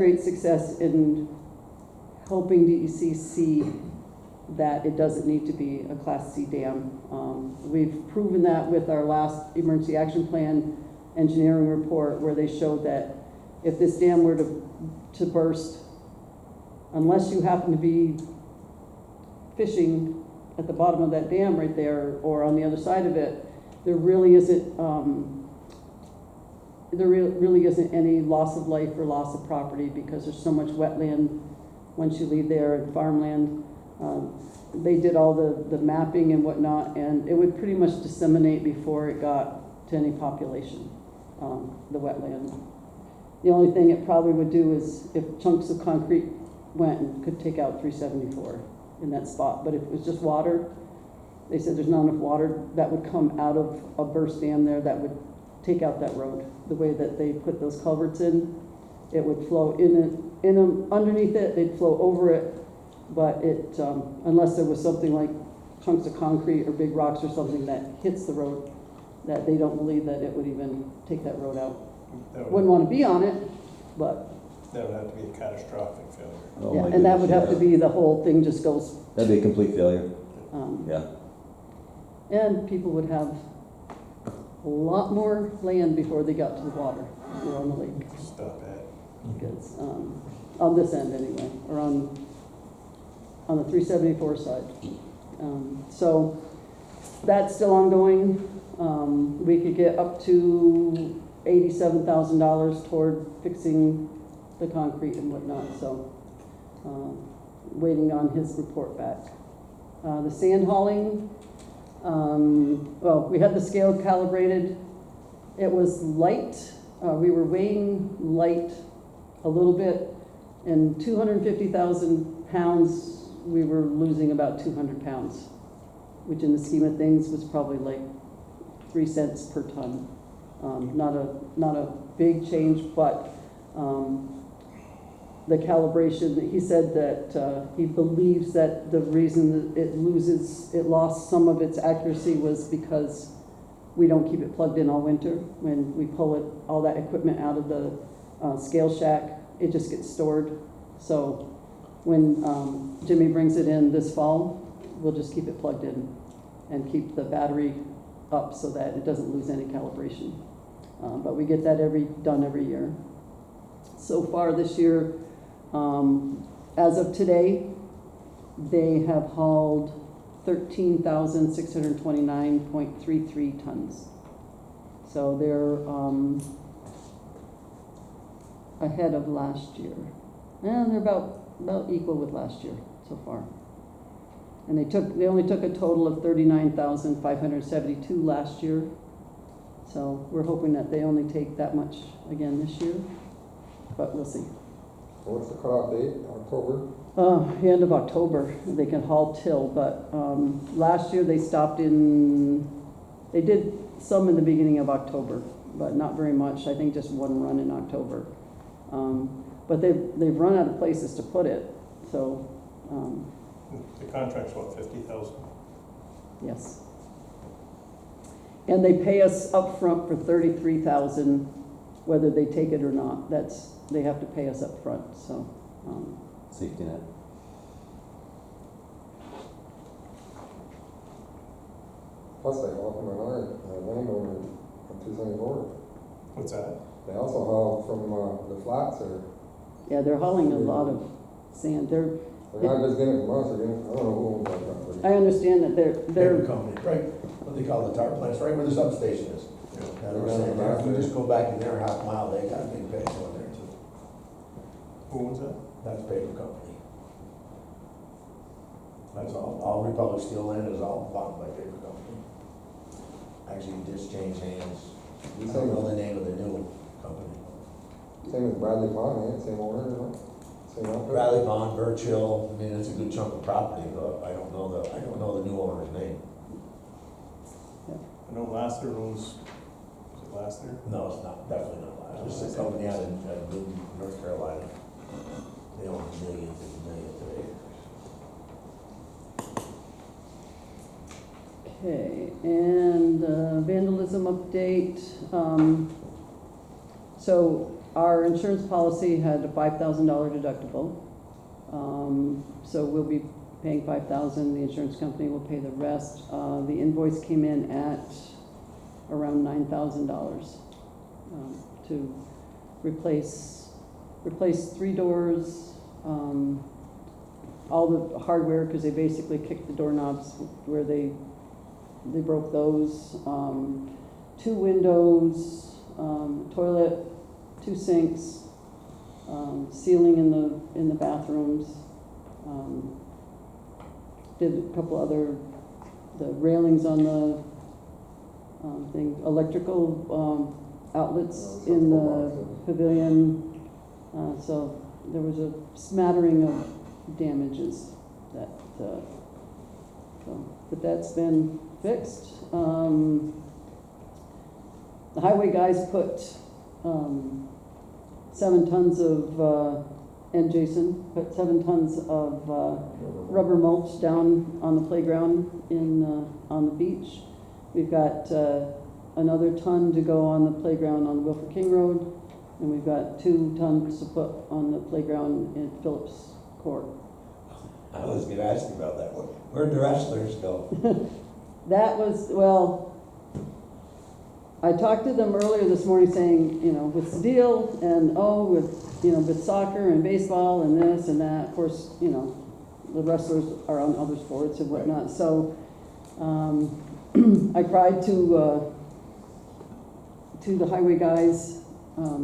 great success in helping DEC see that it doesn't need to be a Class C dam. We've proven that with our last emergency action plan engineering report, where they showed that if this dam were to burst, unless you happen to be fishing at the bottom of that dam right there or on the other side of it, there really isn't really isn't any loss of life or loss of property, because there's so much wetland once you leave there and farmland. They did all the mapping and whatnot, and it would pretty much disseminate before it got to any population, the wetland. The only thing it probably would do is if chunks of concrete went and could take out 374 in that spot. But if it was just water, they said there's not enough water that would come out of a burst dam there that would take out that road. The way that they put those culverts in, it would flow underneath it, they'd flow over it, but it, unless there was something like chunks of concrete or big rocks or something that hits the road, that they don't believe that it would even take that road out. Wouldn't want to be on it, but. That would have to be a catastrophic failure. Oh Yeah, my and that would goodness, have to be, the whole thing just goes. That'd be a complete failure. Yeah. And people would have a lot more land before they got to the water, if you're on the lake. Stop that. Because, on this end anyway, or on the 374 side. So that's still ongoing. We could get up to $87,000 toward fixing the concrete and whatnot, so waiting on his report back. The sand hauling, well, we had the scale calibrated. It was light. We were weighing light a little bit, and 250,000 pounds, we were losing about 200 pounds, which in the scheme of things was probably like 3 cents per ton. Not a big change, but the calibration, he said that he believes that the reason that it lost some of its accuracy was because we don't keep it plugged in all winter. When we pull all that equipment out of the scale shack, it just gets stored. So when Jimmy brings it in this fall, we'll just keep it plugged in and keep the battery up so that it doesn't lose any calibration. But we get that done every year. So far this year, as of today, they have hauled 13,629.33 tons. So they're ahead of last year. And they're about equal with last year so far. And they only took a total of 39,572 last year. So we're hoping that they only take that much again this year, but we'll see. What's the cutoff date? October? The end of October, they can haul till, but last year they did some in the beginning of October, but not very much. I think just one run in October. But they've run out of places to put it, so. The contract's what, 50,000? Yes. And they pay us up front for 33,000, whether they take it or not. They have to pay us up front, so. Safety net. Plus they haul from another landowner from 274. What's that? They also haul from the flats or. Yeah, they're hauling a lot of sand. They're not just getting it from us, they're getting, I don't know who owns that property. I understand that they're Paper company, right, what they call the tar plants, right where the substation is. Now, they were saying that if you just go back in there a half mile, they got a big base on there too. Who owns that? That's paper company. That's all Republic Steel land is all bought by paper company. Actually, it just changed hands. I don't know the name of the new company. Same as Bradley Pond, eh? Same owner, isn't it? Same outfit? Bradley Pond, Birch Hill, I mean, it's a good chunk of property, but I don't know the new owner's name. I know Lassiter owns, is it Lassiter? No, it's not, definitely not Lyle. It's a company out in Newton, North Carolina. They own millions and millions of acres. Okay, and vandalism update. So our insurance policy had a $5,000 deductible. So we'll be paying $5,000, the insurance company will pay the rest. The invoice came in at around $9,000 to replace 3 doors, all the hardware, because they basically kicked the doorknobs where they broke those, 2 windows, toilet, 2 sinks, ceiling in the bathrooms, did a couple other, the railings on the thing, electrical outlets in the pavilion. So there was a smattering of damages that, but that's been fixed. The highway guys put 7 tons of, and Jason put 7 tons of rubber mulch down on the playground on the beach. We've got another ton to go on the playground on Wilford King Road, and we've got 2 tons to put on the playground in Phillips Court. I was gonna ask you about that one. Where'd the wrestlers go? That was, well, I talked to them earlier this morning saying, with steel and, with soccer and baseball and this and that, of course, the wrestlers are on other sports and whatnot. So I cried to the highway guys.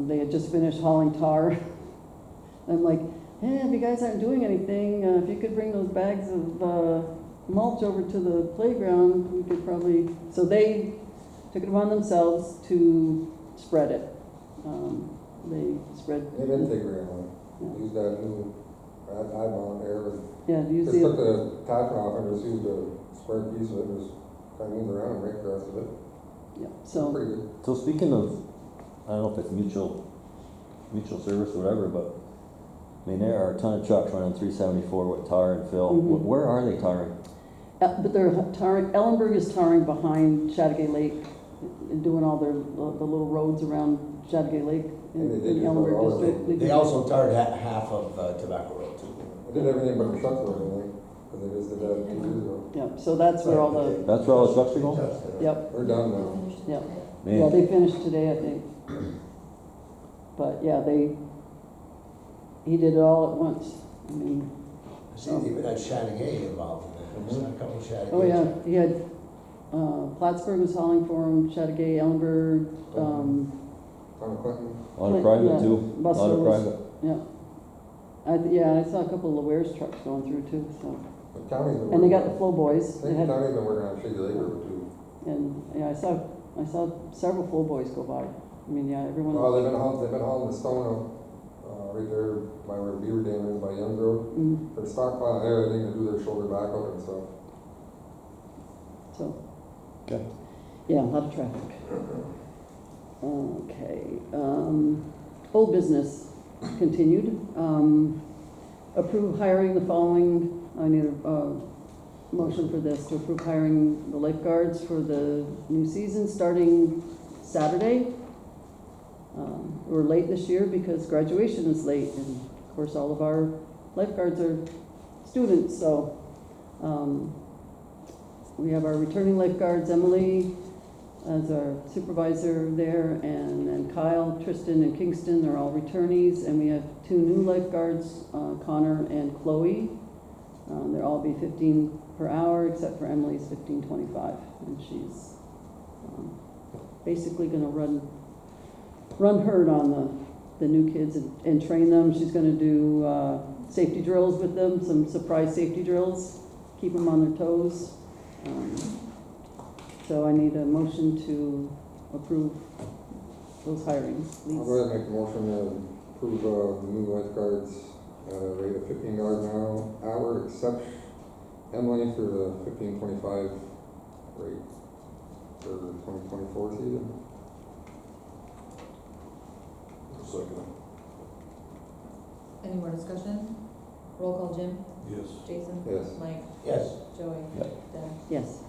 They had just finished hauling tar. I'm like, hey, if you guys aren't doing anything, if you could bring those bags of mulch over to the playground, we could probably, so they took it upon themselves to spread it. They spread. They didn't take very long. Yeah. Used that new I-mount there, but Yeah, do you just see took it? the attachment off and just used a square piece of it and just kind of moved around and make the rest of it. Yeah, so, Pretty good. So speaking of, I don't know if it's mutual service or whatever, but I mean, there are a ton of trucks running 374 with tar and fill. Mhm. Where are they tarring? but they're tarring, Ellenberg is tarring behind Chattagay Lake and doing all the little roads around Chattagay Lake And they in did just Ellenberg about all of district. them. They also tarred half of Tobacco Road too. I did everything but the trucks or anything, because they just did that 2 years ago. Yeah, so that's where all the, That's where all the trucks are going? yep, They're done now. yep. Man. Yeah, they finished today, I think. But yeah, he did it all at once. I mean, I see they even had Chattagay involved in that. There's a couple of Chattagay. oh yeah, he had, Plattsburgh was hauling for him, Chattagay, Ellenberg, Tom Clinton. A lot of Yeah, private too, a Buster lot of was- private. yeah. I saw a couple of Laware's trucks going through too, so. The county's been And they got working the Flow Boys. I They think the had, county's been working on Shady Lake River too. and, yeah, I saw several Flow Boys go by. I mean, yeah, everyone. Well, they've been hauling the stone up, right there by where Beaver Dam is by Young Road. Mm, They're stockpiling everything to do their shoulder back up and stuff. so, Okay. yeah, a lot of traffic. Okay, old business continued. Approve hiring the following, I need a motion for this, to approve hiring the lifeguards for the new season starting Saturday. We're late this year because graduation is late, and of course, all of our lifeguards are students, so we have our returning lifeguards, Emily as our supervisor there, and then Kyle, Tristan, and Kingston, they're all returnees, and we have 2 new lifeguards, Connor and Chloe. They'll all be 15 per hour, except for Emily's 15.25, and she's basically gonna run herd on the new kids and train them. She's gonna do safety drills with them, some surprise safety drills, keep them on their toes. So I need a motion to approve those hirings, I'll please. go ahead and make the motion to approve the new lifeguards at a rate of $15 an hour, except Emily for the 15.25 rate for the 2024 season. Second. Any more discussion? Roll call, Jim? Yes. Jason? Yes. Mike? Yes. Joey? Yep. Deb? Yes.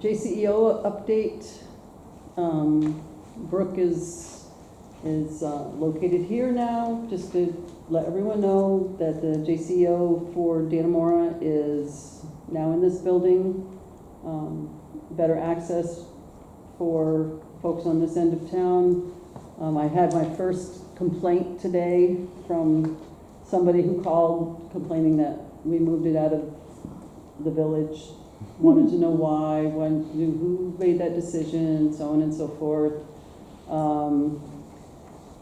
JCEO update. Brooke is located here now, just to let everyone know that the JCO for Dannemora is now in this building. Better access for folks on this end of town. I had my first complaint today from somebody who called complaining that we moved it out of the village, wanted to know why, who made that decision, so on and so forth.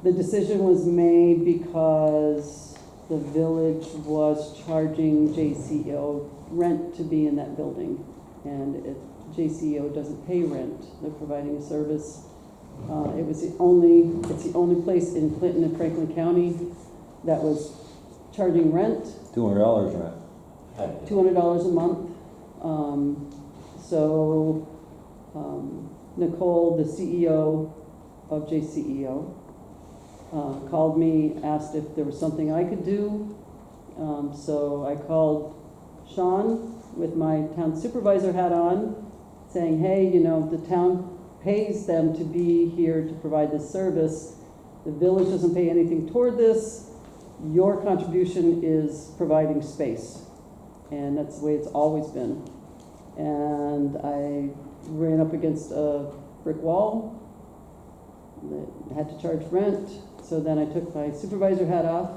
The decision was made because the village was charging JCO rent to be in that building. And JCO doesn't pay rent, they're providing a service. It's the only place in Clinton and Franklin County that was charging rent, $200 rent. $200 a month. Nicole, the CEO of JCEO, called me, asked if there was something I could do. So I called Sean with my town supervisor hat on, saying, hey, the town pays them to be here to provide this service. The village doesn't pay anything toward this. Your contribution is providing space. And that's the way it's always been. And I ran up against a brick wall that had to charge rent. So then I took my supervisor hat off,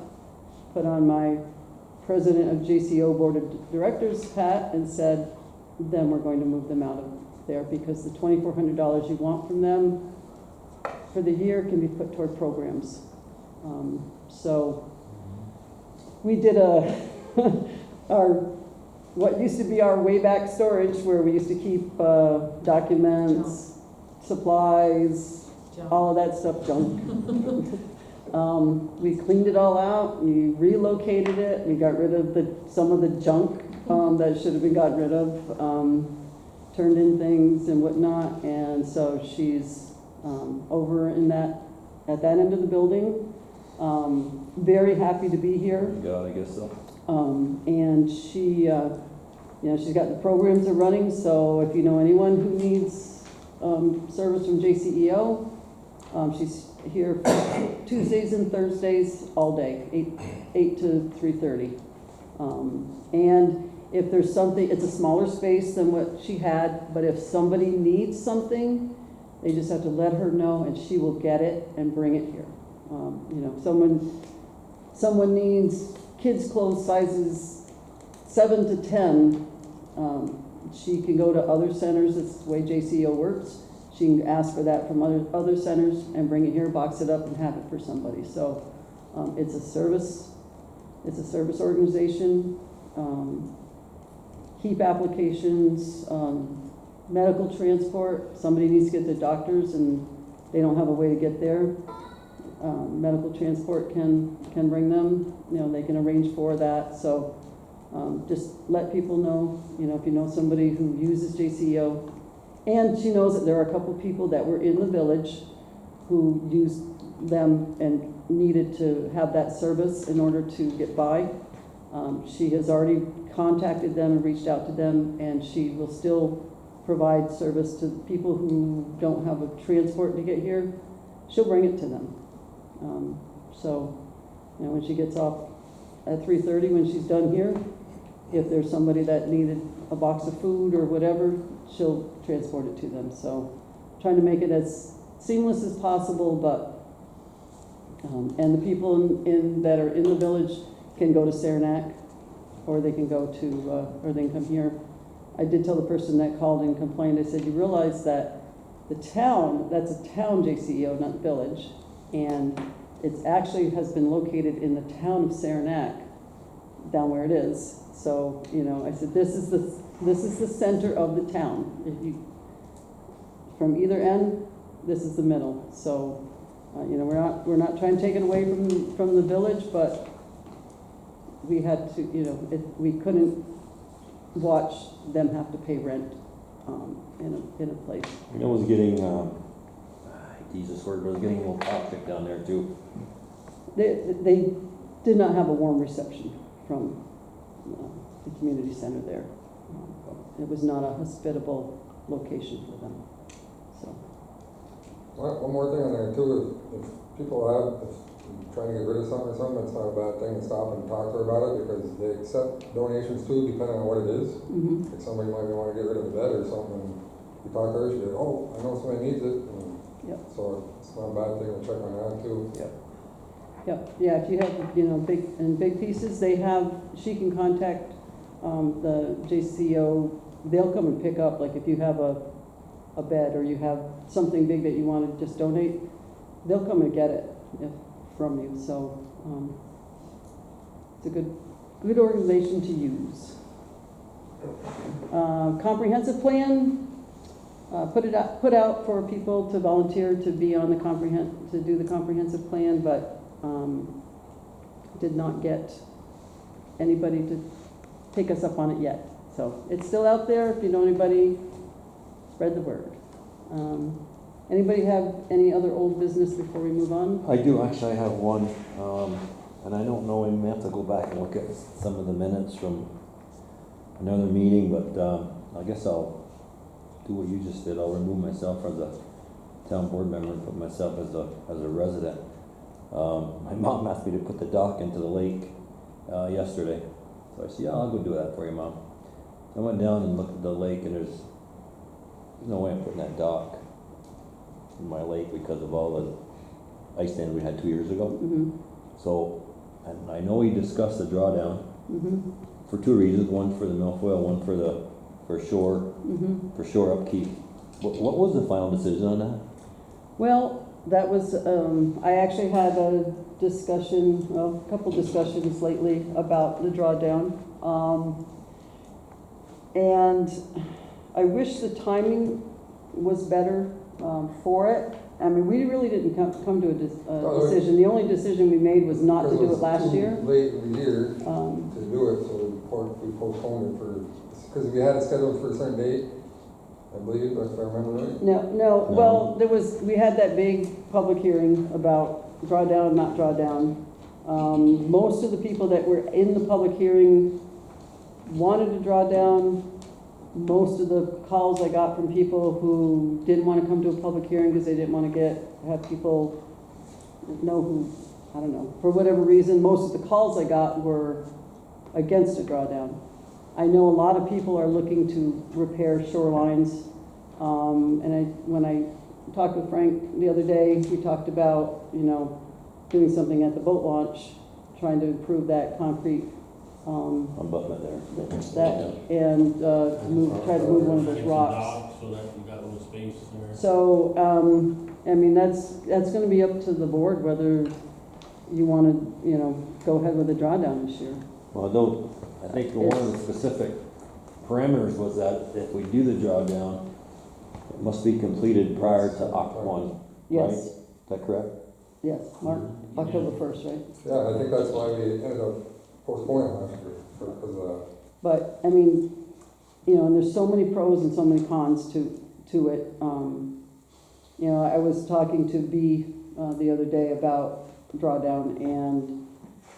put on my president of JCO board of directors hat, and said, then we're going to move them out of there because the $2,400 you want from them for the year can be put toward programs. So we did what used to be our way back storage where we used to keep documents, supplies, all of that stuff, junk. We cleaned it all out, we relocated it, we got rid of some of the junk that should have been gotten rid of, turned in things and whatnot, and so she's over at that end of the building. Very happy to be here. God, I guess so. And she, she's got the programs are running, so if you know anyone who needs service from JCEO, she's here Tuesdays and Thursdays all day, 8 to 3:30. And if there's something, it's a smaller space than what she had, but if somebody needs something, they just have to let her know and she will get it and bring it here. Someone needs kids' clothes sizes 7 to 10, she can go to other centers. That's the way JCO works. She can ask for that from other centers and bring it here, box it up, and have it for somebody. So it's a service organization. Keep applications, medical transport. Somebody needs to get to doctors and they don't have a way to get there. Medical transport can bring them. They can arrange for that. So just let people know. If you know somebody who uses JCO, and she knows that there are a couple people that were in the village who used them and needed to have that service in order to get by. She has already contacted them and reached out to them, and she will still provide service to people who don't have a transport to get here. She'll bring it to them. When she gets off at 3:30, when she's done here, if there's somebody that needed a box of food or whatever, she'll transport it to them. So trying to make it as seamless as possible, but and the people that are in the village can go to Saranac, or they can go to, or they can come here. I did tell the person that called and complained, I said, you realize that the town, that's a town JCEO, not the village, and it's actually has been located in the town of Saranac, down where it is. So, I said, this is the center of the town. From either end, this is the middle. So, we're not trying to take it away from the village, but we had to, we couldn't watch them have to pay rent in a place. It was getting, Jesus word, but it was getting a little toxic down there too. They did not have a warm reception from the community center there. It was not a hospitable location for them. So One more thing on there too, if people if you're trying to get rid of something or something, it's not a bad thing to stop and talk to her about it, because they accept donations too, depending on what it is. Mhm. Like somebody might wanna get rid of a bed or something, and you talk to her, she's like, oh, I know somebody needs it, and Yep. so it's not a bad thing to check on that too. Yep, yeah, if you have, big pieces, she can contact, the JCO, they'll come and pick up, like if you have a bed or you have something big that you wanna just donate, they'll come and get it from you, so, it's a good organization to use. Comprehensive plan, put out for people to volunteer to be on to do the comprehensive plan, but, did not get anybody to take us up on it yet. So it's still out there. If you know anybody, spread the word. Anybody have any other old business before we move on? I do, actually, I have one, and I don't know, we may have to go back and look at some of the minutes from another meeting, but, I guess I'll do what you just did. I'll remove myself as a town board member and put myself as a resident. My mom asked me to put the dock into the lake, yesterday. So I said, yeah, I'll go do that for you, Mom. I went down and looked at the lake, and there's no way I'm putting that dock in my lake because of all the ice dam we had 2 years ago. Mm-hmm, So, and I know we discussed the drawdown mm-hmm, for two reasons, one for the milfoil, one for shore upkeep. What was the final decision on that? Well, that was, I actually had a discussion, well, a couple discussions lately about the drawdown. And I wish the timing was better, for it. I mean, we really didn't come to a decision. The only decision we made was not to do it last year. Because it was too late in the year to do it, so we postponed it because we had it scheduled for a certain date, I believe, if I remember right. No, well, we had that big public hearing about drawdown, not drawdown. Most of the people that were in the public hearing wanted to draw down. Most of the calls I got from people who didn't want to come to a public hearing because they didn't want to have people know who, I don't know, for whatever reason, most of the calls I got were against a drawdown. I know a lot of people are looking to repair shorelines. When I talked with Frank the other day, we talked about, doing something at the boat launch, trying to improve that concrete, Abutment there. and try to move one of those rocks. So that you got a little space there. So, I mean, that's gonna be up to the board whether you wanna, go ahead with the drawdown this year. Well, though, I think one of the specific parameters was that if we do the drawdown, it must be completed prior to Oct 1, right? Yes, Is that correct? yes, Mark, October 1st, right? Yeah, I think that's why we ended up postponing last year, because of that. But, I mean, and there's so many pros and so many cons to it. I was talking to B the other day about drawdown,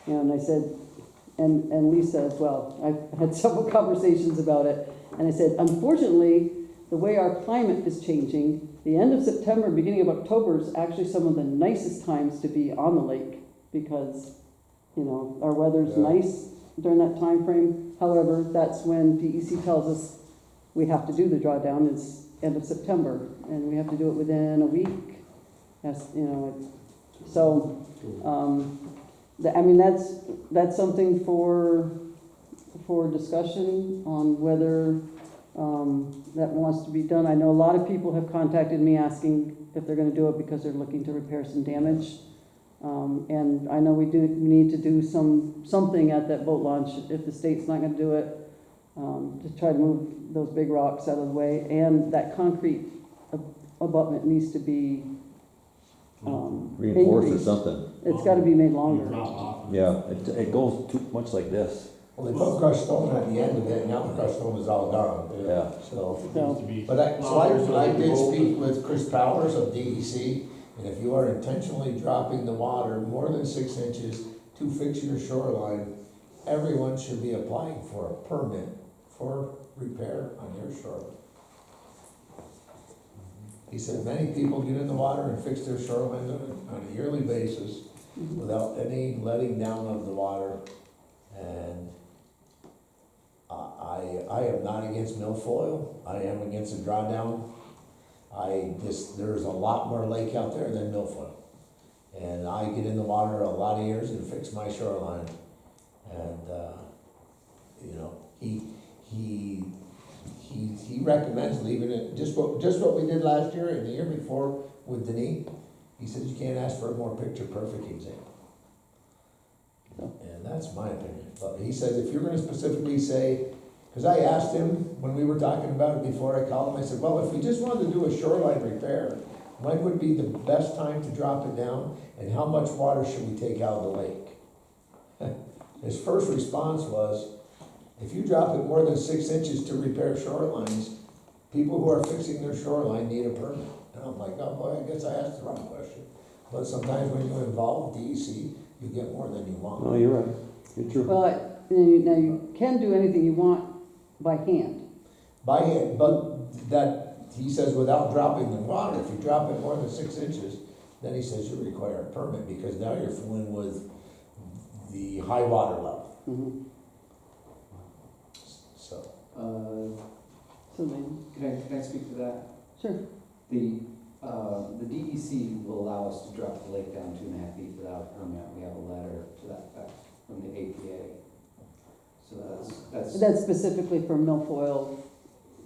and I said, and Lisa as well, I've had several conversations about it, and I said, unfortunately, the way our climate is changing, the end of September, beginning of October is actually some of the nicest times to be on the lake, because our weather's nice during that time frame. However, that's when DEC tells us we have to do the drawdown, is end of September, and we have to do it within a week. That's, so, that's something for discussion on whether, that wants to be done. I know a lot of people have contacted me asking if they're gonna do it because they're looking to repair some damage. And I know we need to do something at that boat launch if the state's not gonna do it, to try to move those big rocks out of the way. And that concrete abutment needs to be, Reinforced or increased. something. It's gotta be made You longer. drop off. Yeah, it goes too much like this. Well, they put crushed stone at the end of it, and now the crushed stone is all gone. Yeah. So, Needs to be but I longer did so speak with Chris Powers of DEC, and if you are intentionally dropping the water more than 6 inches to fix your shoreline, everyone should be applying for a permit for repair on your shoreline. He said many people get in the water and fix their shorelines on a yearly basis without any letting down of the water. And I am not against milfoil, I am against a drawdown. There's a lot more lake out there than milfoil. And I get in the water a lot of years and fix my shoreline. And, you know, he recommends leaving it, just what we did last year and the year before with Denis. He said you can't ask for a more picture-perfect example. And that's my opinion. But he says if you're gonna specifically say, because I asked him when we were talking about it before I called him, I said, well, if we just wanted to do a shoreline repair, when would be the best time to drop it down, and how much water should we take out of the lake? His first response was, if you drop it more than 6 inches to repair shorelines, people who are fixing their shoreline need a permit. And I'm like, oh boy, I guess I asked the wrong question. But sometimes when you involve DEC, you get more than you want. No, you're right, you're true. Well, now you can do anything you want by hand. By hand, but that, he says without dropping the water, if you drop it more than 6 inches, then he says you require a permit, because now you're fooling with the high water level, Mhm. so. So then, Can I speak to that? sure. The DEC will allow us to drop the lake down 2.5 feet without a permit. We have a letter to that effect from the APA. So that's. That's specifically for milfoil,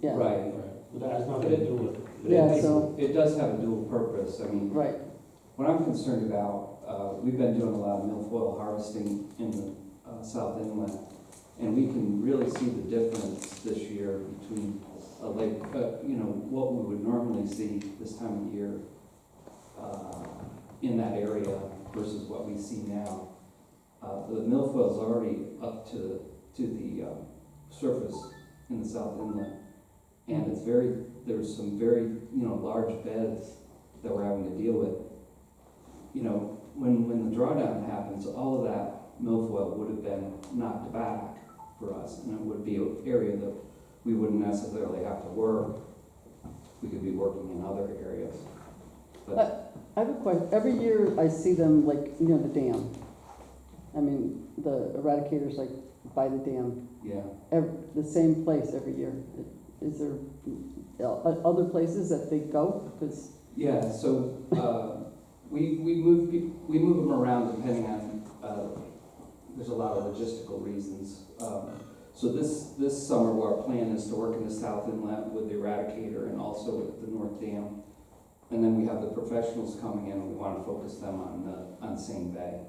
yeah. Right. Right, but that has nothing to do with it. Yeah, so, It does have a dual purpose. I mean, right, what I'm concerned about, we've been doing a lot of milfoil harvesting in the South Inlet, and we can really see the difference this year between a lake, what we would normally see this time of year in that area versus what we see now. The milfoil's already up to the surface in the South Inlet, and there's some very large beds that we're having to deal with. When the drawdown happens, all of that milfoil would have been knocked back for us, and it would be an area that we wouldn't necessarily have to work. We could be working in other areas. But I have a question. Every year I see them like near the dam. I mean, the eradicators like by the dam, yeah, the same place every year. Is there other places that they go? Because, yeah. So we move them around depending on. There's a lot of logistical reasons. So this summer, our plan is to work in the South Inlet with the Eradicator and also with the North Dam. And then we have the professionals coming in, and we want to focus them on Seine Bay.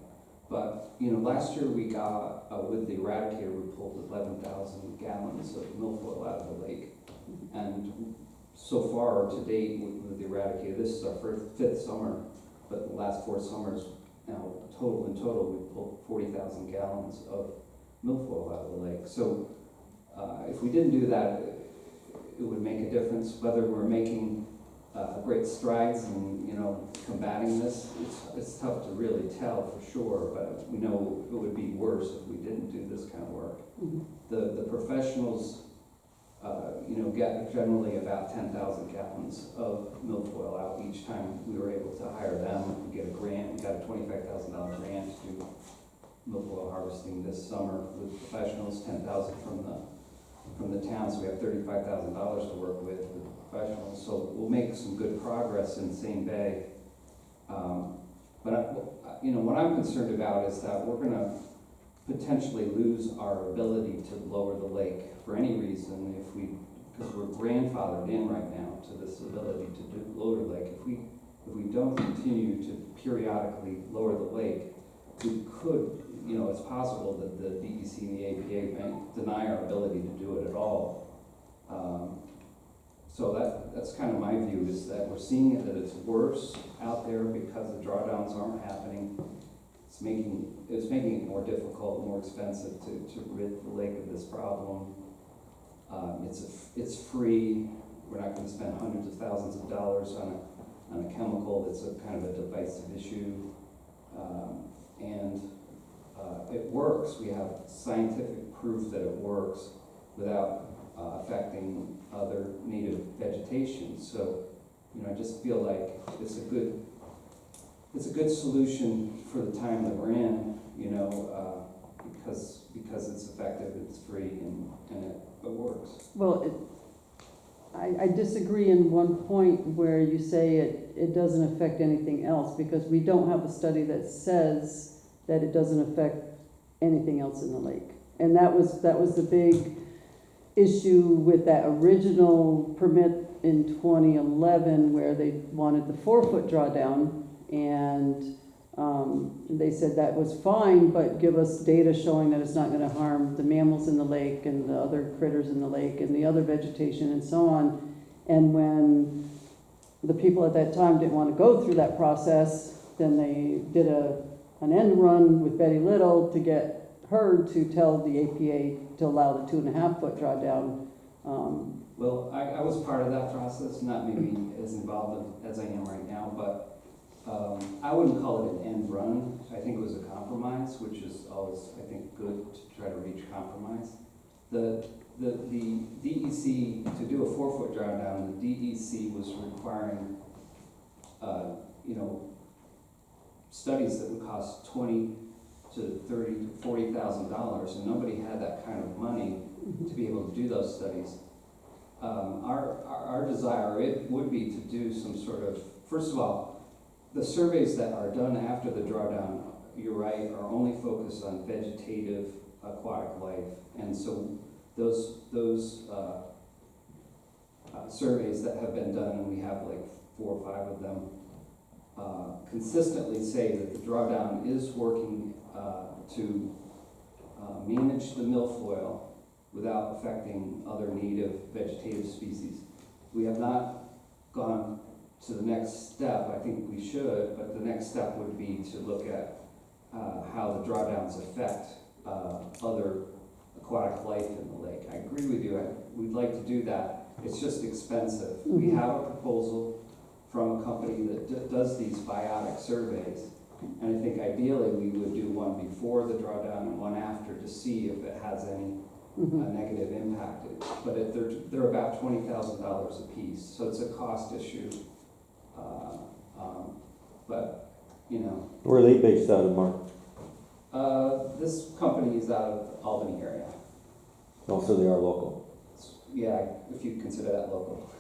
But, last year we got, with the Eradicator, we pulled 11,000 gallons of milfoil out of the lake. And so far to date with the Eradicator, this is our fifth summer, but the last 4 summers, now in total, we pulled 40,000 gallons of milfoil out of the lake. So if we didn't do that, it would make a difference. Whether we're making great strides in combating this, it's tough to really tell for sure, but we know it would be worse if we didn't do this kind of work. mhm. The professionals get generally about 10,000 gallons of milfoil out each time we were able to hire them. We get a grant, we got a $25,000 grant to do milfoil harvesting this summer with professionals, 10,000 from the town, so we have $35,000 to work with professionals. So we'll make some good progress in Seine Bay. But what I'm concerned about is that we're going to potentially lose our ability to lower the lake for any reason because we're grandfathered in right now to this ability to lower the lake. If we don't continue to periodically lower the lake, we could, it's possible that the DEC and the APA may deny our ability to do it at all. So that's kind of my view, is that we're seeing it, that it's worse out there because the drawdowns aren't happening. It's making it more difficult, more expensive to rid the lake of this problem. It's free. We're not going to spend hundreds of thousands of dollars on a chemical that's a kind of a divisive issue, and it works. We have scientific proof that it works without affecting other native vegetation. So, You know, I just feel like it's a good solution for the time that we're in, you know, because it's effective, it's free, and it works. Well, I disagree in one point where you say it doesn't affect anything else, because we don't have a study that says that it doesn't affect anything else in the lake. And that was the big issue with that original permit in 2011, where they wanted the 4-foot drawdown, and they said that was fine, but give us data showing that it's not gonna harm the mammals in the lake and the other critters in the lake and the other vegetation and so on. And when the people at that time didn't wanna go through that process, then they did an end run with Betty Little to get her to tell the APA to allow the 2.5-foot drawdown. Well, I was part of that process, not maybe as involved as I am right now, but I wouldn't call it an end run. I think it was a compromise, which is always, I think, good to try to reach compromise. The DEC, to do a 4-foot drawdown, the DEC was requiring, you know, studies that would cost $20,000 to $30,000 to $40,000, and nobody had that kind of money to be able to do those studies. Our desire, it would be to do some sort of, first of all, the surveys that are done after the drawdown, you're right, are only focused on vegetative aquatic life. And so those surveys that have been done, and we have like 4 or 5 of them, consistently say that the drawdown is working to manage the milfoil without affecting other native vegetative species. We have not gone to the next step. I think we should, but the next step would be to look at how the drawdowns affect other aquatic life in the lake. I agree with you. We'd like to do that. It's just expensive. We have a proposal from a company that does these biotic surveys, and I think ideally we would do one before the drawdown and one after to see if it has any negative impact. But they're about $20,000 a piece, so it's a cost issue. But, you know. Where are they based out of, Mark? This company is out of Albany area. Oh, so they are local. Yeah, if you consider that local.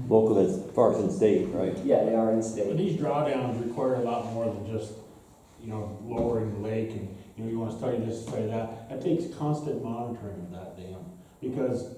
Local that's Farson State, right? Yeah, they are in But state. these drawdowns require a lot more than just, you know, lowering the lake and, you know, you wanna study this, study that. That takes constant monitoring of that dam, because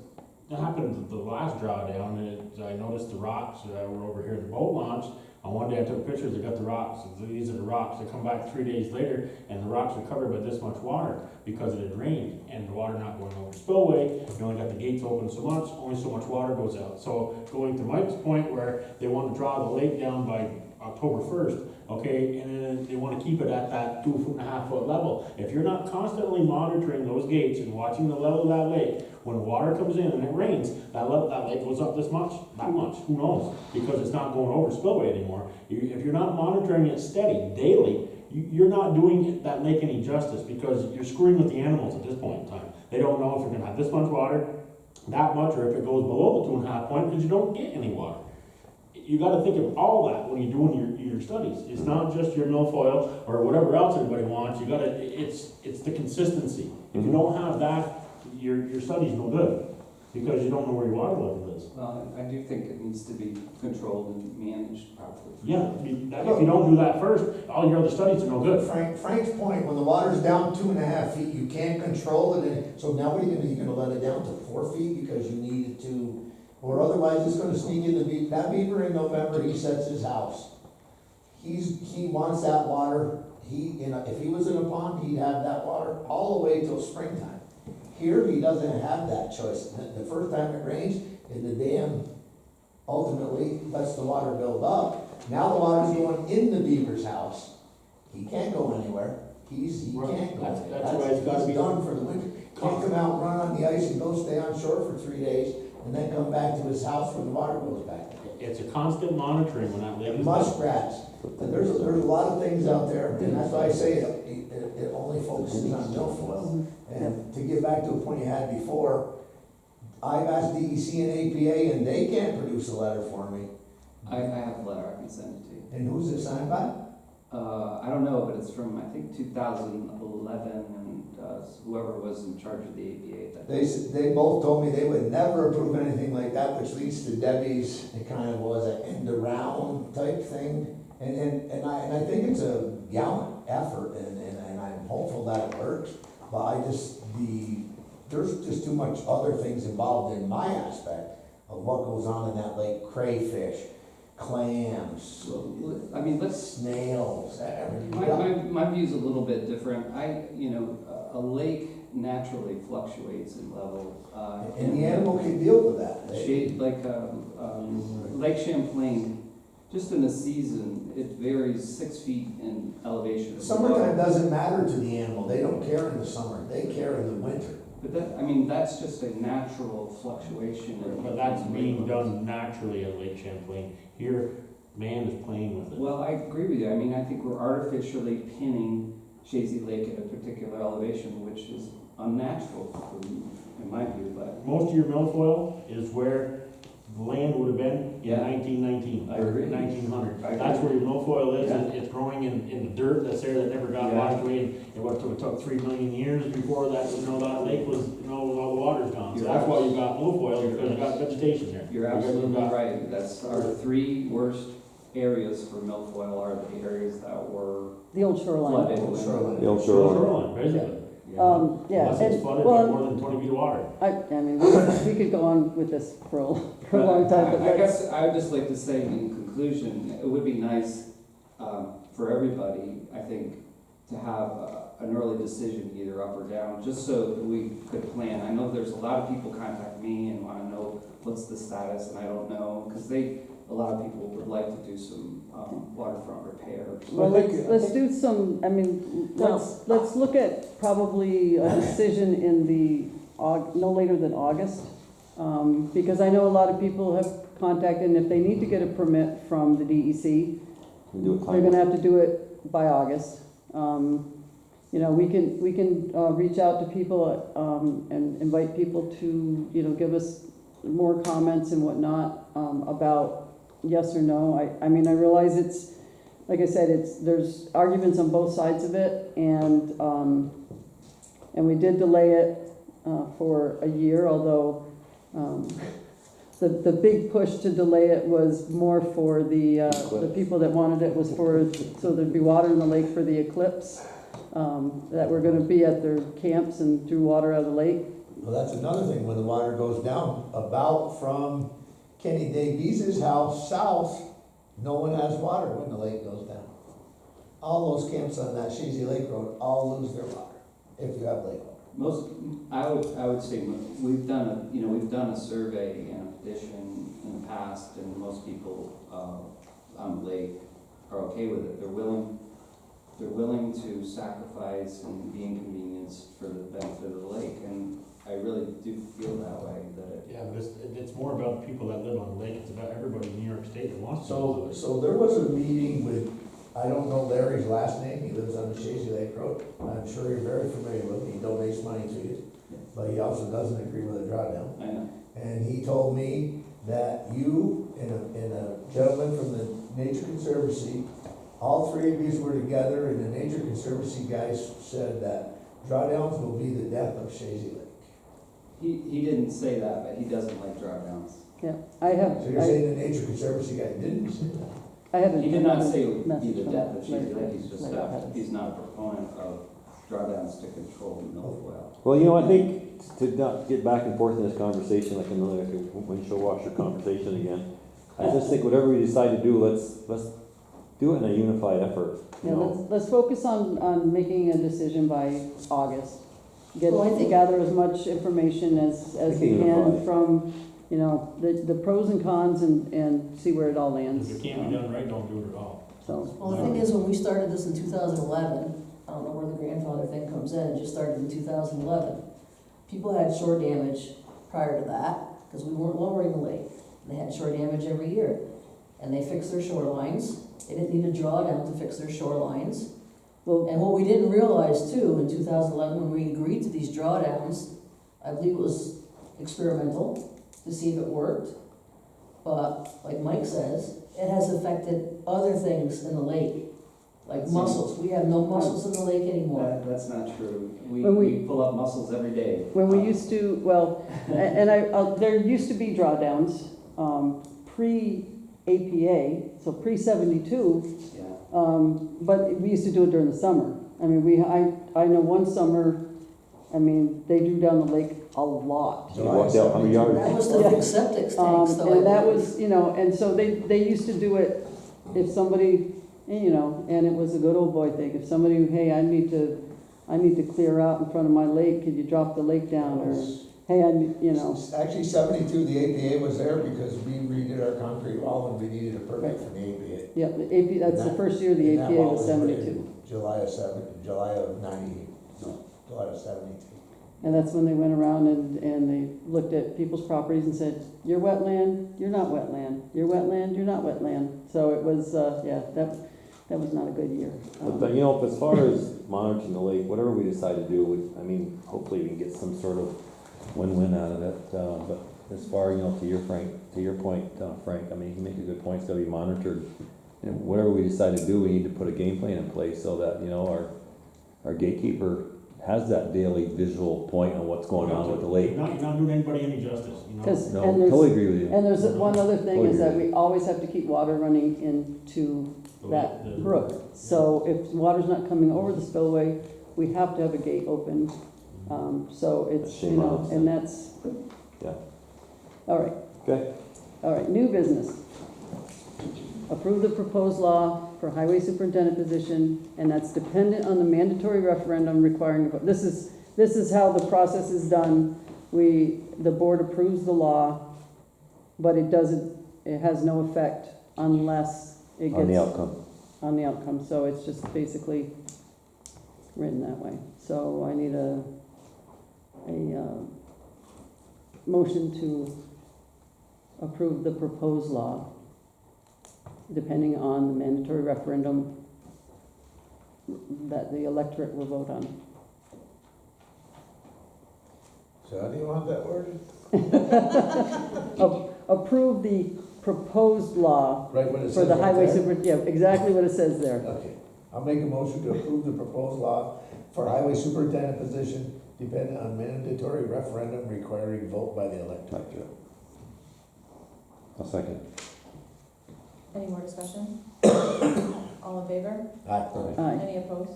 it happened at the last drawdown, and I noticed the rocks that were over here at the boat launch. On one day I took pictures, I got the rocks, these are the rocks. I come back 3 days later, and the rocks are covered by this much water because it had rained, and the water not going over spillway. You only got the gates open so much, only so much water goes out. So going to Mike's point where they want to draw the lake down by October 1st, okay, and then they want to keep it at that 2.5-foot level. If you're not constantly monitoring those gates and watching the level of that lake, when water comes in and it rains, that lake goes up this much, that much, who knows? Because it's not going over spillway anymore. If you're not monitoring it steady, daily, you're not doing that lake any justice, because you're screwing with the animals at this point in time. They don't know if you're gonna have this much water, that much, or if it goes below the 2.5 point, because you don't get any water. You gotta think of all that when you're doing your studies. It's not just your milfoil or whatever else everybody wants. You gotta, it's the consistency. If you don't have that, your study's no good, because you don't know where your water level is. Well, I do think it needs to be controlled and managed properly. Yeah, if you don't do that first, all your other studies are no good. Frank's point, when the water's down 2.5 feet, you can't control it, and so now what are you gonna do? You're gonna let it down to 4 feet because you need it to, or otherwise it's gonna sneak in the beaver. That beaver in November, he sets his house. He wants that water. If he was in a pond, he'd have that water all the way till springtime. Here, he doesn't have that choice. The first time it rains, and the dam ultimately lets the water build up. Now the water's going in the beaver's house. He can't go anywhere. He can't go anywhere. That's why it's gotta be done for the winter. Can't come out, run on the ice and go stay on shore for 3 days, and then come back to his house when the water goes back. It's a constant monitoring when that lake is. Muskrats. And there's a lot of things out there, and that's why I say it only focuses on milfoil. And to get back to a point you had before, I've asked DEC and APA, and they can't produce a letter for me. I have a letter, I can send it to you. And who's it signed by? I don't know, but it's from, I think, 2011, and whoever was in charge of the APA at that time. They both told me they would never approve anything like that, which leads to Debbie's, it kind of was an end around type thing. And I think it's a gallant effort, and I'm hopeful that it works, but there's just too much other things involved in my aspect of what goes on in that lake, crayfish, clams, Well, I mean, snails, everything. my view's a little bit different. A lake naturally fluctuates in level. And the animal can deal with that. Lake Champlain, just in a season, it varies 6 feet in elevation. Summertime doesn't matter to the animal, they don't care in the summer, they care in the winter. But that's just a natural fluctuation. But that's being done naturally at Lake Champlain. Here, man is playing with it. Well, I agree with you. I mean, I think we're artificially pinning Chazy Lake at a particular elevation, which is unnatural in my view, but. Most of your milfoil is where the land would have been in Yeah. 1919. I agree. 1900. I agree. That's where your milfoil is, Yeah. and it's growing in the dirt that's there that never got Yeah. washed away. It took 3 million years before that, that lake was, all the water's gone. So You're that's why abs- you got milfoil, because you got vegetation there. You're Because you've absolutely got- right. That's our 3 worst areas for milfoil are the areas that were The old shoreline. flooded. Old shoreline. The old Shoreline, shoreline. basically. Yeah. Yeah, Unless it's and, flooded by well, more than 20 feet of water. I mean, we could go on with this for a long time, but I let's, guess I would just like to say in conclusion, it would be nice for everybody, I think, to have an early decision, either up or down, just so that we could plan. I know there's a lot of people contact me and want to know what's the status, and I don't know, because a lot of people would like to do some waterfront repairs. well, let's do some, I mean, let's look at probably a decision in no later than August. Because I know a lot of people have contacted, and if they need to get a permit from the DEC, We do it they're timely. gonna have to do it by August. We can reach out to people, and invite people to, give us more comments and whatnot, about yes or no. I mean, I realize it's, like I said, there's arguments on both sides of it, and we did delay it, for a year, although, the big push to delay it was more for the people that wanted it, was so there'd be water in the lake for the eclipse, that were gonna be at their camps and drew water out of the lake. Well, that's another thing, when the water goes down, about from Kenny Davies' house south, no one has water when the lake goes down. All those camps on that Shazy Lake Road all lose their water, if you have lake water. I would say we've done a survey and a petition in the past, and most people on the lake are okay with it. They're willing to sacrifice and be inconvenienced for the benefit of the lake, and I really do feel that way. Yeah, but it's more about the people that live on the lake. It's about everybody in New York State that wants to. live on the lake. So there was a meeting with, I don't know Larry's last name, he lives on the Shazy Lake Road. I'm sure you're very familiar with him, he donates money to you, but he also doesn't agree with a drawdown. I know. And he told me that you and a gentleman from the Nature Conservancy, all 3 of you were together, and the Nature Conservancy guys said that drawdowns will be the death of Shazy Lake. He didn't say that, but he doesn't like drawdowns. Yeah, I have, So you're saying the Nature Conservancy guy didn't say that? I haven't. He did not say it would be Message the from death of Shazy Larry. Lake, he's just, Larry. he's not a proponent of drawdowns to control the milfoil. Well, I think to not get back and forth in this conversation, like another windshield washer conversation again, I just think whatever we decide to do, let's do it in a unified effort, you Yeah, know? let's focus on making a decision by August. Well, I think- Gather as much information as we Making it can unified. from, the pros and cons, and see where it all lands. If it can't be done right, don't do it at all. So, Well, the thing is, when we started this in 2011, I don't know where the grandfather thing comes in, it just started in 2011. People had shore damage prior to that, because we weren't lowering the lake. They had shore damage every year, and they fixed their shorelines. They didn't need a drawdown to fix their shorelines. well, And what we didn't realize too, in 2011, when we agreed to these drawdowns, I believe it was experimental, to see if it worked. but like Mike says, it has affected other things in the lake, like mussels. We have no mussels in the lake anymore. That's not true. We, When we- we pull up mussels every day. When we used to, well, and there used to be drawdowns, pre-APA, so pre-72, Yeah. but we used to do it during the summer. I mean, I know one summer, I mean, they drew down the lake a lot. You walked out 100 yards. That was to fix septic tanks though. I And that believe. was, and so they used to do it if somebody, and it was a good old boy thing. If somebody, hey, I need to clear out in front of my lake, could you drop the lake down? Or, hey, Actually, 72, the APA was there because we redid our concrete wall and we needed a permit from the APA. yeah, the AP, that's the first year the And that APA wall was put in 72. July of 72. And that's when they went around and they looked at people's properties and said, you're wetland, you're not wetland, you're wetland, you're not wetland. So it was, that was not a good year. But, as far as monitoring the lake, whatever we decide to do, hopefully we can get some sort of win-win out of it. But as far, to your point, Frank, you make a good point, it's gotta be monitored. And whatever we decide to do, we need to put a game plan in place so that, our gatekeeper has that daily visual point on what's going on with the lake. You're not doing anybody any justice, 'Cause- No, and there's- totally agree with you. And there's one other thing Totally is that agree. we always have to keep water running into that brook. So if water's not coming over the spillway, we have to have a gate open. So it's, Shame on us. and that's. Yeah. All right, Okay, all right, new business. Approve the proposed law for highway superintendent position, and that's dependent on the mandatory referendum requiring, this is how the process is done. The board approves the law, but it has no effect unless it gets. on the outcome. On the outcome, so it's just basically written that way. So I need a motion to approve the proposed law, depending on the mandatory referendum that the electorate will vote on. So how do you want that worded? Approve the proposed law Right what it for says the right highway there? super, yeah, exactly what it says there. Okay, I'll make a motion to approve the proposed law for highway superintendent position dependent on mandatory referendum requiring vote by the electorate. I'll second. Any more discussion? All in favor? Aye. Aye. Any opposed?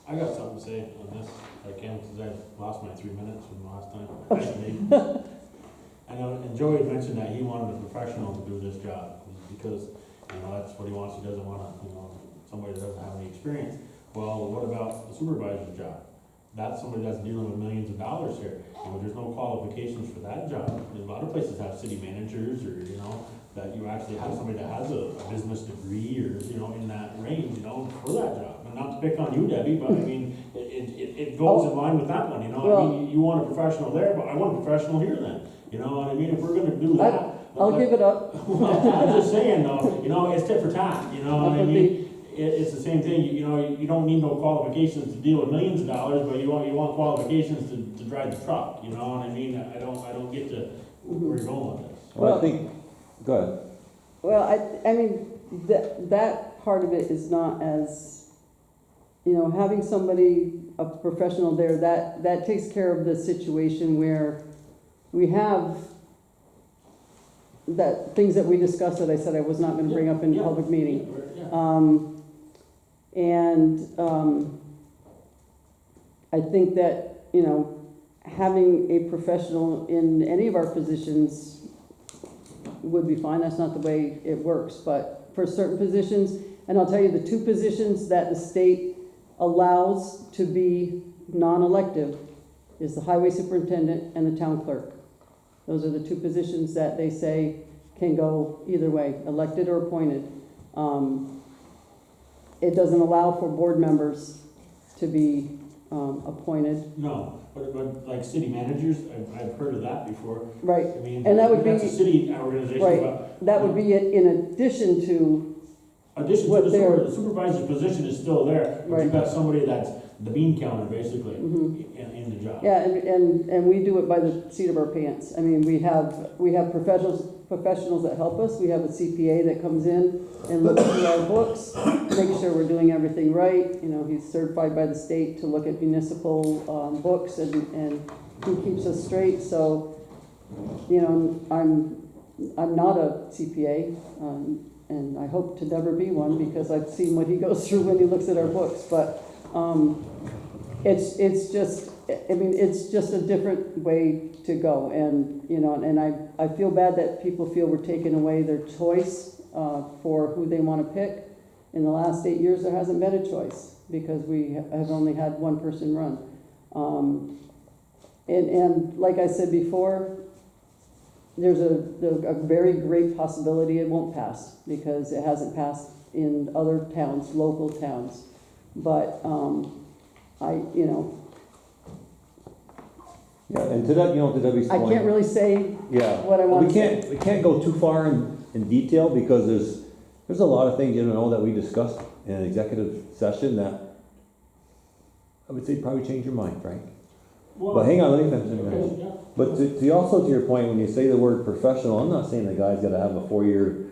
I got something to say on this, if I can, because I've lost my 3 minutes from the last time. And Joey had mentioned that he wanted a professional to do this job, because, that's what he wants, he doesn't want somebody that doesn't have any experience. Well, what about the supervisor's job? That's somebody that's dealing with millions of dollars here. There's no qualifications for that job. A lot of places have city managers or, that you actually have somebody that has a business degree or, in that range, for that job. And not to pick on you, Debbie, but it goes in line with that one, you want a professional there, but I want a professional here then. You know what I mean? If we're gonna do that. I'll give it up. I'm just saying though, it's tit for tat, you know what I mean? It's the same thing, you don't need no qualifications to deal with millions of dollars, but you want qualifications to drive the truck, you know what I mean? I don't get to where you're going with this. Well, I think, go ahead. Well, I mean, that part of it is not as, having somebody, a professional there, that takes care of the situation where we have things that we discussed that I said I was not gonna bring up in public meeting. I think that, having a professional in any of our positions would be fine. That's not the way it works, but for certain positions, and I'll tell you the two positions that the state allows to be non-elective is the highway superintendent and the town clerk. Those are the two positions that they say can go either way, elected or appointed. It doesn't allow for board members to be appointed. No, but like city managers, I've heard of that before. Right, I mean, And that would that's be- a city organization, right. but. That would be in addition to addition to what the they're- the supervisor's position is still there, but you've Right. got somebody that's the bean counter, basically, Mhm. in the job. Yeah, and we do it by the seat of our pants. I mean, we have professionals that help us. We have a CPA that comes in and looks through our books, makes sure we're doing everything right. You know, he's certified by the state to look at municipal books, and he keeps us straight. So, you know, I'm not a CPA, and I hope to never be one, because I've seen what he goes through when he looks at our books. But it's just, I mean, it's just a different way to go. And, you know, and I feel bad that people feel we're taking away their choice for who they want to pick. In the last 8 years, there hasn't been a choice, because we have only had one person run. And like I said before, there's a very great possibility it won't pass, because it hasn't passed in other towns, local towns. But you know, Yeah, and to that, you know, to Debbie's I point. can't really say Yeah. what I want to say. We can't go too far in detail, because there's a lot of things, you know, that we discussed in an executive session that I would say probably change your mind, Frank. Well, But hang on, let me finish. okay, yeah. But to also to your point, when you say the word professional, I'm not saying the guy's gotta have a four-year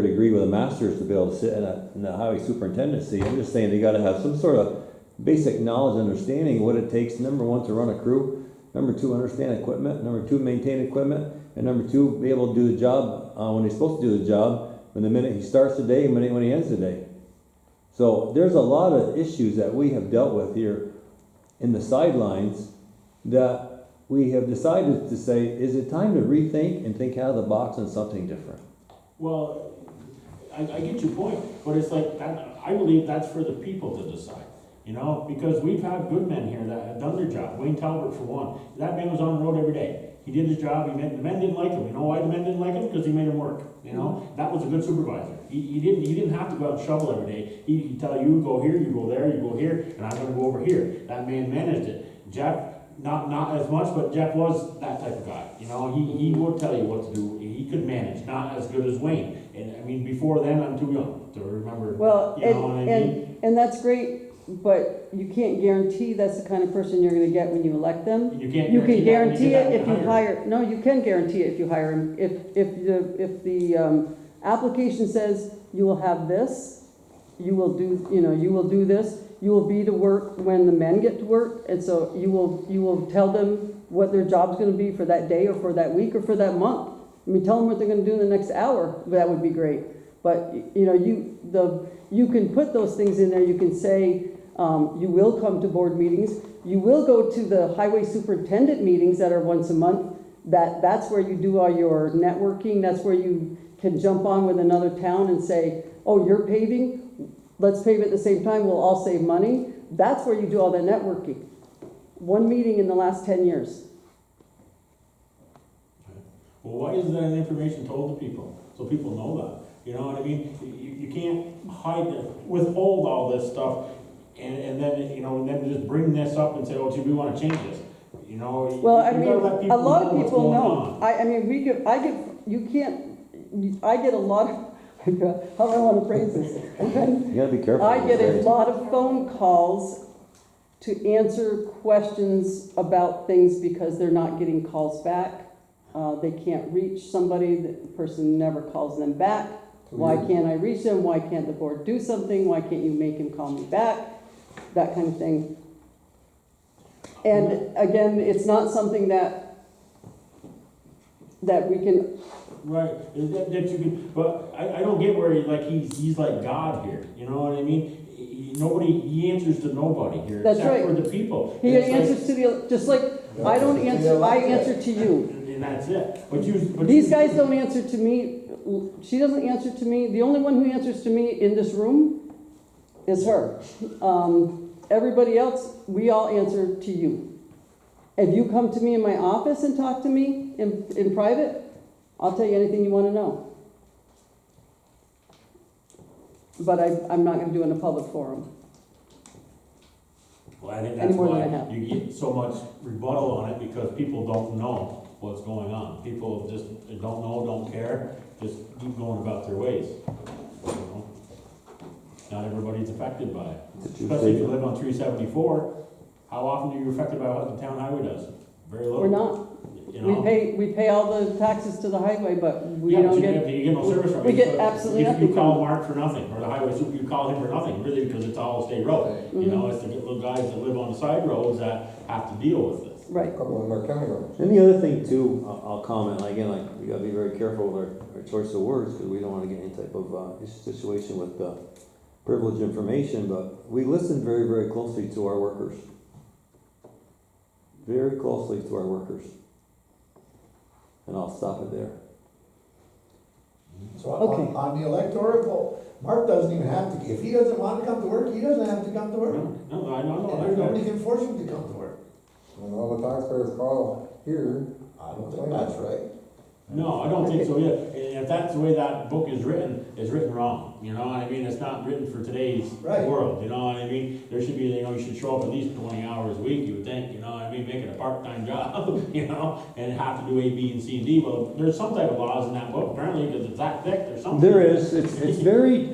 degree with a master's to be able to sit in the highway superintendency. I'm just saying they gotta have some sort of basic knowledge, understanding what it takes, number one, to run a crew, number two, understand equipment, number two, maintain equipment, and number two, be able to do the job, when he's supposed to do the job, when the minute he starts the day and when he ends the day. So there's a lot of issues that we have dealt with here in the sidelines that we have decided to say, is it time to rethink and think out of the box on something different? Well, I get your point, but it's like, I believe that's for the people to decide, you know, because we've had good men here that have done their job. Wayne Talbot, for one, that man was on the road every day. He did his job, the men didn't like him. You know why the men didn't like him? Because he made him work, you know? That was a good supervisor. He didn't have to go out and shovel every day. He'd tell you, go here, you go there, you go here, and I'm gonna go over here. That man managed it. Jeff, not as much, but Jeff was that type of guy. You know, he would tell you what to do. He could manage, not as good as Wayne. And I mean, before then, I'm too young to remember. Well, you know what I mean? and that's great, but you can't guarantee that's the kind of person you're going to get when you elect them. You can't You can guarantee guarantee that it if you hire. hire. No, you can guarantee it if you hire him. If the application says you will have this, you will do, you know, you will do this. You will be to work when the men get to work, and so you will tell them what their job's going to be for that day or for that week or for that month. I mean, tell them what they're going to do in the next hour. That would be great. But you know, you can put those things in there. You can say you will come to board meetings. You will go to the highway superintendent meetings that are once a month. That's where you do all your networking. That's where you can jump on with another town and say, oh, you're paving? Let's pave at the same time. We'll all save money. That's where you do all that networking. One meeting in the last 10 years. Well, why isn't that information told to people, so people know that? You know what I mean? You can't hide, withhold all this stuff, and then, you know, and then just bring this up and say, oh, gee, we wanna change this. You know, Well, I you mean, gotta let a people lot know of what's people going know. on. I mean, I get a lot of, how do I want to phrase this? You gotta be careful. I what get you a say. lot of phone calls to answer questions about things because they're not getting calls back. They can't reach somebody, the person never calls them back. Why can't I reach them? Why can't the board do something? Why can't you make him call me back? That kind of thing. And again, it's not something that we can, Right, that you can, but I don't get where he's like God here, you know what I mean? He answers to nobody here, That's except right. for the people. he It's like- answers to the, just like, I don't answer, I answer to you. And that's it, but These guys don't answer to me, she doesn't answer to me, the only one who answers to me in this room is her. Everybody else, we all answer to you. If you come to me in my office and talk to me in private, I'll tell you anything you want to know. But I'm not going to do it in a public forum. Well, I think Any that's more than I why have. you get so much rebuttal on it, because people don't know what's going on. People just don't know, don't care, just keep going about their ways. You know? not everybody's affected by it. It's a true Especially if you statement. live on 374, how often are you affected by what the town highway does? Very little. We're not. You know? We pay all the taxes to the highway, but we Yeah, but don't you get, you get no service from it. we get So absolutely you nothing call from it. Mark for nothing, or the highway super, you call him for nothing, really, because it's all a state road. Okay. You know, it's the little guys that live on the side roads that have to deal with this. Right. A couple of them are county roads. And the other thing too, I'll comment, again, like, we gotta be very careful with our choice of words, because we don't wanna get any type of, situation with, privileged information, but we listen very, very closely to our workers. Very closely to our workers. And I'll stop it there. So Okay. on the electoral vote, Mark doesn't even have to, if he doesn't want to come to work, he doesn't have to come to work. No, I know, And there's nobody can force him to come to work. When all the taxpayers call here, I don't think that's right. No, I don't think so, yeah, and if that's the way that book is written, it's written wrong, you know what I mean? It's not written for today's Right. world, you know what I mean? There should be, you know, you should show up at least 20 hours a week, you would think, you know what I mean? Make it a part-time job, you know, and have to do A, B, and C, and D. Well, there's some type of laws in that book, apparently, because it's that thick, there's something. There is, it's very,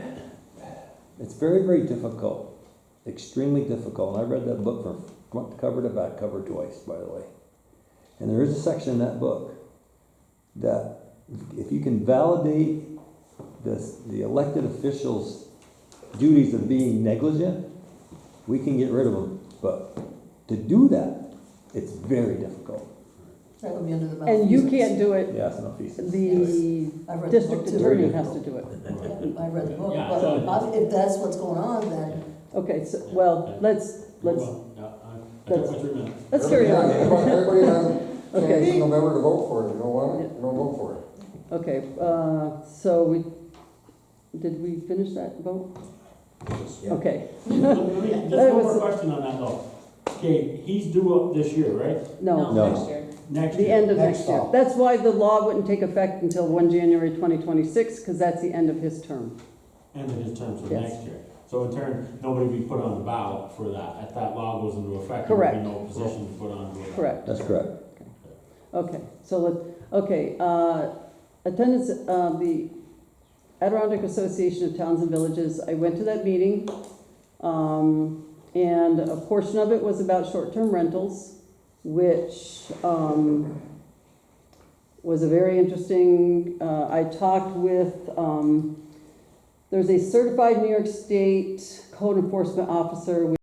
very difficult, extremely difficult, and I read that book from front cover to back cover twice, by the way. And there is a section in that book that if you can validate the elected officials' duties of being negligent, we can get rid of them. But to do that, it's very difficult. That would be under the And you malfeasance. can't do it, Yeah, it's not feasible. the I've read the district book too. attorney has to do it. I read the book, Yeah, but so- if that's what's going on, then Okay, so, well, let's, Well, yeah, I took my 3 minutes. let's carry on. Everybody has a Okay. chance in November to vote for it, you know what? Don't vote for it. Okay, so did we finish that vote? Yeah. Okay, Just That one was- more question on that though. Okay, he's due up this year, right? no, No. Next year. Next the year. end of Next next year. fall. That's why the law wouldn't take effect until 1 January 2026, because that's the end of his term. End of his term, so Yes. next year. So in turn, nobody will be put on the ballot for that. If that law goes into effect, there Correct. will be no position to put on the ballot. Correct. That's correct. Okay, so attendance, the Adirondack Association of Towns and Villages, I went to that meeting, and a portion of it was about short-term rentals, which, was a very interesting, I talked with, there's a certified New York State code enforcement officer